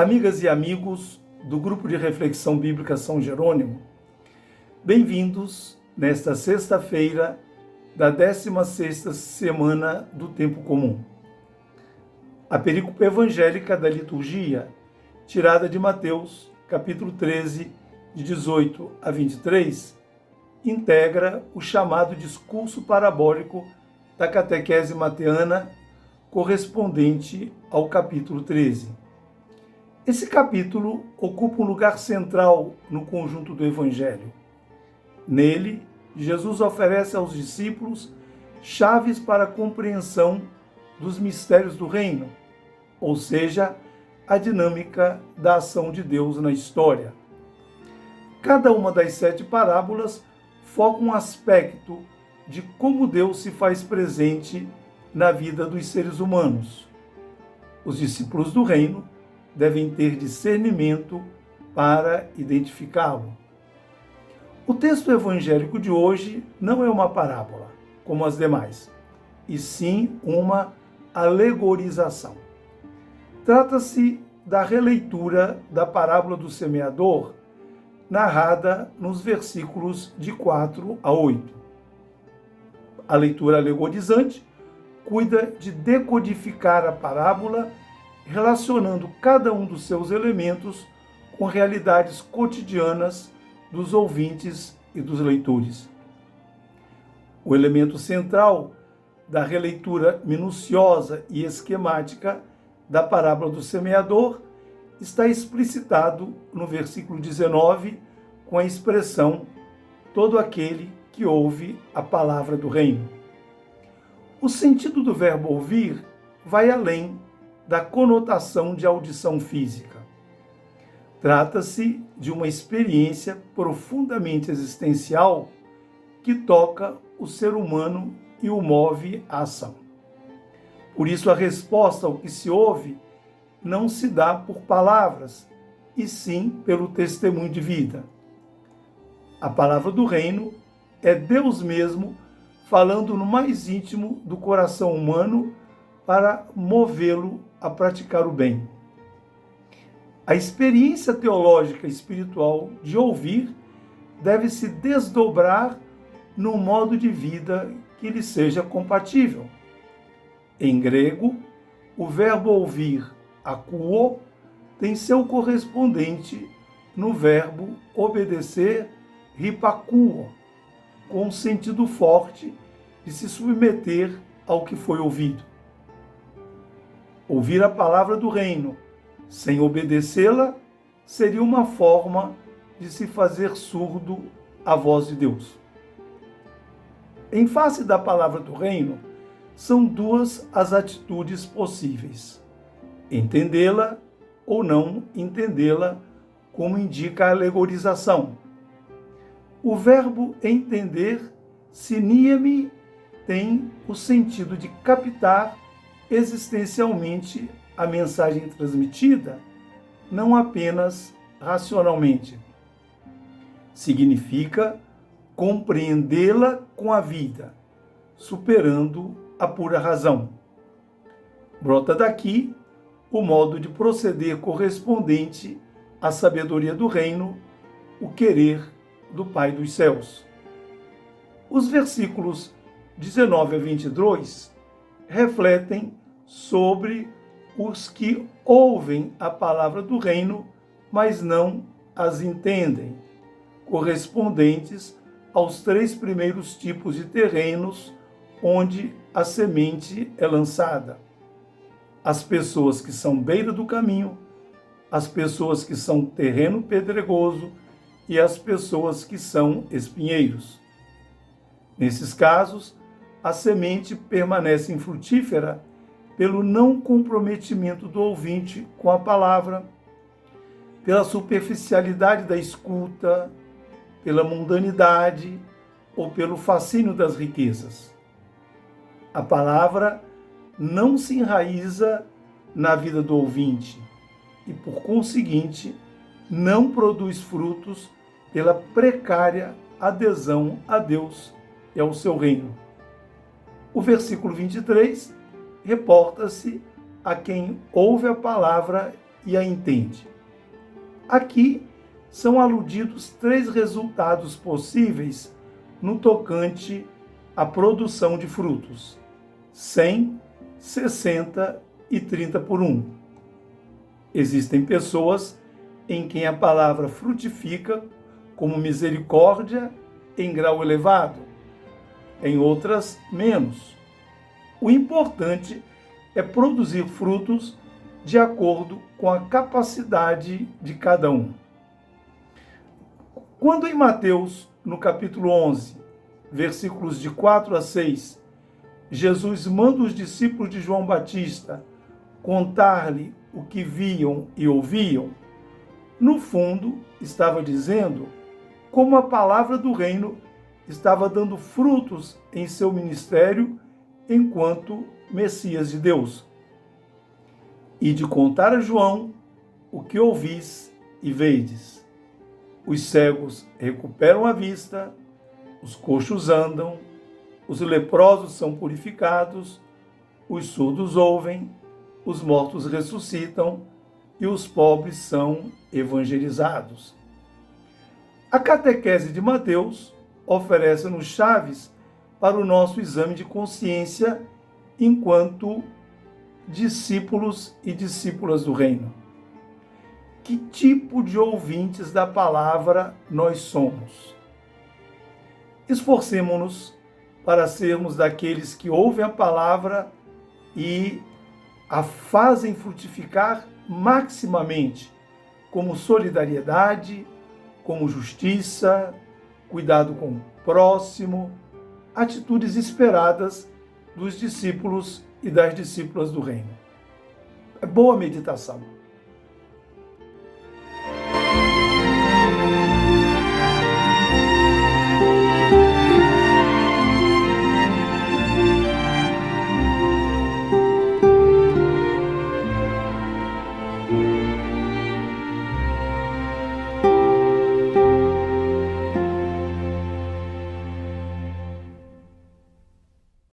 Amigas e amigos do Grupo de Reflexão Bíblica São Jerônimo, bem-vindos nesta sexta-feira da 16ª semana do Tempo Comum. A perícope evangélica da liturgia, tirada de Mateus, capítulo 13, de 18 a 23, integra o chamado discurso parabólico da catequese mateana, correspondente ao capítulo 13. Esse capítulo ocupa um lugar central no conjunto do Evangelho. Nele, Jesus oferece aos discípulos chaves para a compreensão dos mistérios do reino, ou seja, a dinâmica da ação de Deus na história. Cada uma das 7 parábolas foca um aspecto de como Deus se faz presente na vida dos seres humanos. Os discípulos do reino devem ter discernimento para identificá-lo. O texto evangélico de hoje não é uma parábola, como as demais, e sim uma alegorização. Trata-se da releitura da parábola do semeador, narrada nos versículos de 4 a 8. A leitura alegorizante cuida de decodificar a parábola, relacionando cada um dos seus elementos com realidades cotidianas dos ouvintes e dos leitores. O elemento central da releitura minuciosa e esquemática da parábola do semeador está explicitado no versículo 19, com a expressão todo aquele que ouve a palavra do reino. O sentido do verbo ouvir vai além da conotação de audição física. Trata-se de uma experiência profundamente existencial que toca o ser humano e o move à ação. Por isso, a resposta ao que se ouve não se dá por palavras, e sim pelo testemunho de vida. A palavra do reino é Deus mesmo falando no mais íntimo do coração humano para movê-lo a praticar o bem. A experiência teológica e espiritual de ouvir deve se desdobrar num modo de vida que lhe seja compatível. Em grego, o verbo ouvir, akouo, tem seu correspondente no verbo obedecer, ripakouo, com um sentido forte de se submeter ao que foi ouvido. Ouvir a palavra do reino sem obedecê-la seria uma forma de se fazer surdo à voz de Deus. Em face da palavra do reino, são 2 as atitudes possíveis: entendê-la ou não entendê-la, como indica a alegorização. O verbo entender, siníame, tem o sentido de captar existencialmente a mensagem transmitida, não apenas racionalmente. Significa compreendê-la com a vida, superando a pura razão. Brota daqui o modo de proceder correspondente à sabedoria do reino, o querer do Pai dos céus. Os versículos 19 a 22 refletem sobre os que ouvem a palavra do reino, mas não as entendem, correspondentes aos 3 primeiros tipos de terrenos onde a semente é lançada. As pessoas que são beira do caminho, as pessoas que são terreno pedregoso e as pessoas que são espinheiros. Nesses casos, a semente permanece infrutífera pelo não comprometimento do ouvinte com a palavra, pela superficialidade da escuta, pela mundanidade ou pelo fascínio das riquezas. A palavra não se enraiza na vida do ouvinte e, por conseguinte, não produz frutos pela precária adesão a Deus e ao seu reino. O versículo 23 reporta-se a quem ouve a palavra e a entende. Aqui são aludidos 3 resultados possíveis no tocante à produção de frutos: 100, 60 e 30 por 1. Existem pessoas em quem a palavra frutifica como misericórdia em grau elevado, em outras menos. O importante é produzir frutos de acordo com a capacidade de cada um. Quando em Mateus, no capítulo 11, versículos de 4 a 6, Jesus manda os discípulos de João Batista contar-lhe o que viam e ouviam, no fundo estava dizendo como a palavra do reino estava dando frutos em seu ministério enquanto Messias de Deus. E de contar a João o que ouvis e vedes. Os cegos recuperam a vista, os coxos andam, os leprosos são purificados, os surdos ouvem, os mortos ressuscitam e os pobres são evangelizados. A catequese de Mateus oferece-nos chaves para o nosso exame de consciência enquanto discípulos e discípulas do reino. Que tipo de ouvintes da palavra nós somos? Esforcemo-nos para sermos daqueles que ouvem a palavra e a fazem frutificar maximamente, como solidariedade, como justiça, cuidado com o próximo, atitudes esperadas dos discípulos e das discípulas do reino. É boa meditação.